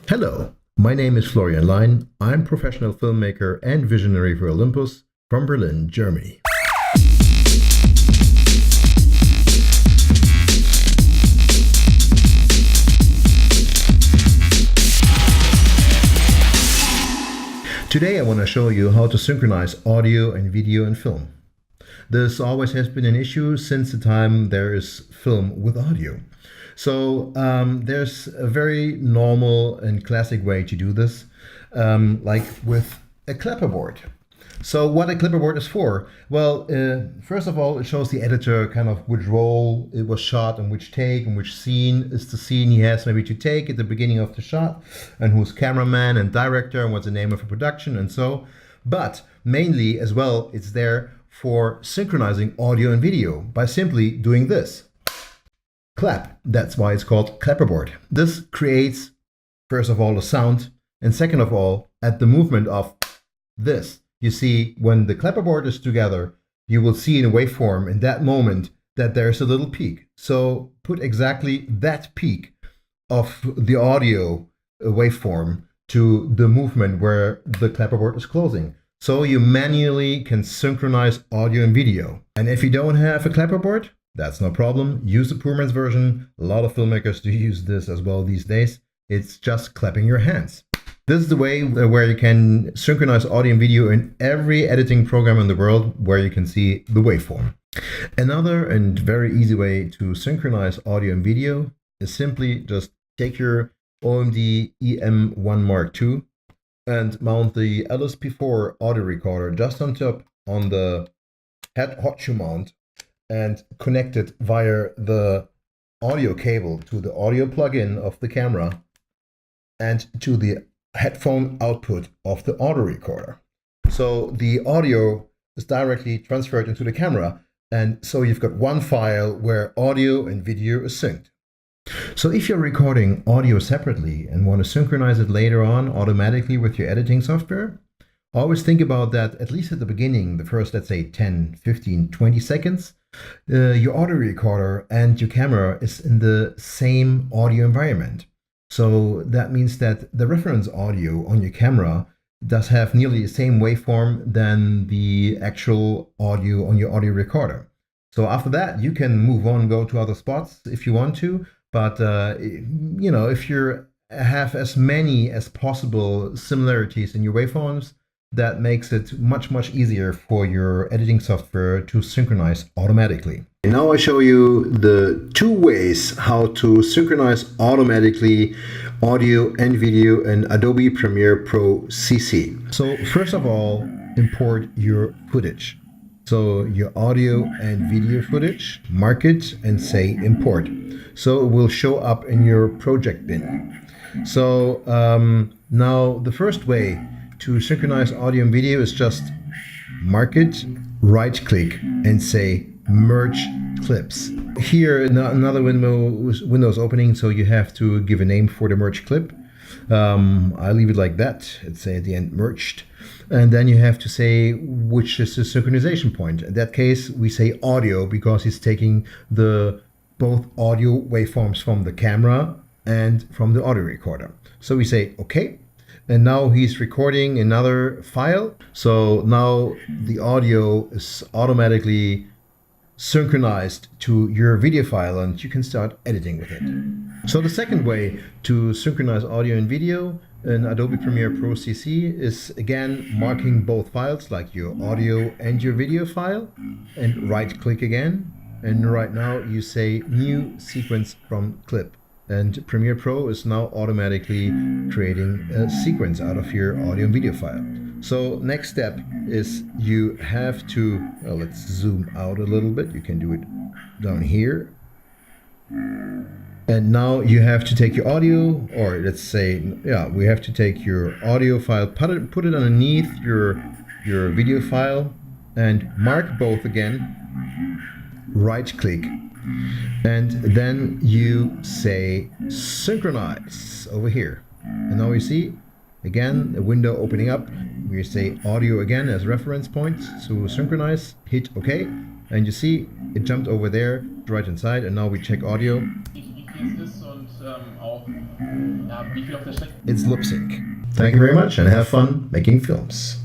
Hello, my name is Florian Lein. I'm professional filmmaker and visionary for Olympus from Berlin, Germany. Today I want to show you how to synchronize audio and video in film. This always has been an issue since the time there is film with audio. So there's a very normal and classic way to do this, like with a clapperboard. So what a clapperboard is for? Well, first of all, it shows the editor kind of which role it was shot and which take and which scene is the scene he has maybe to take at the beginning of the shot, and who's cameraman and director and what's the name of the production and so. But mainly as well, it's there for synchronizing audio and video by simply doing this. Clap. That's why it's called clapperboard. This creates, first of all, a sound, and second of all, at the movement of this. You see, when the clapperboard is together, you will see in a waveform in that moment that there's a little peak. So put exactly that peak of the audio waveform to the movement where the clapperboard is closing. So you manually can synchronize audio and video. And if you don't have a clapperboard, that's no problem. Use the poor man's version. A lot of filmmakers do use this as well these days. It's just clapping your hands. This is the way where you can synchronize audio and video in every editing program in the world where you can see the waveform. Another and very easy way to synchronize audio and video is simply just take your OMD EM1 Mark II and mount the LSP4 audio recorder just on top on the head hot shoe mount and connect it via the audio cable to the audio plug-in of the camera and to the headphone output of the audio recorder. So the audio is directly transferred into the camera, and so you've got one file where audio and video is synced. So if you're recording audio separately and want to synchronize it later on automatically with your editing software, always think about that at least at the beginning, the first, let's say 10, 15, 20 seconds, your audio recorder and your camera is in the same audio environment. So that means that the reference audio on your camera does have nearly the same waveform than the actual audio on your audio recorder. So after that, you can move on, go to other spots if you want to. But, if you have as many as possible similarities in your waveforms, that makes it much, much easier for your editing software to synchronize automatically. And now I show you the two ways how to synchronize automatically audio and video in Adobe Premiere Pro CC. So first of all, import your footage. So your audio and video footage, mark it and say import. So it will show up in your project bin. So now the first way to synchronize audio and video is just mark it, right click and say merge clips. Here another window is opening, so you have to give a name for the merge clip. I leave it like that. It's say at the end merged. And then you have to say which is the synchronization point. In that case, we say audio because he's taking the both audio waveforms from the camera and from the audio recorder. So we say okay. And now he's recording another file. So now the audio is automatically synchronized to your video file and you can start editing with it. So the second way to synchronize audio and video in Adobe Premiere Pro CC is again marking both files, like your audio and your video file, and right click again. And right now you say new sequence from clip. And Premiere Pro is now automatically creating a sequence out of your audio and video file. So next step is you have to, let's zoom out a little bit. You can do it down here. And now you have to take your audio, or let's say, we have to take your audio file, put it underneath your video file and mark both again, right click. And then you say synchronize over here. And now you see, again, a window opening up. We say audio again as reference point. So synchronize, hit OK. And you see, it jumped over there, right inside. And now we check audio. It's lip sync. Thank you very much and have fun making films.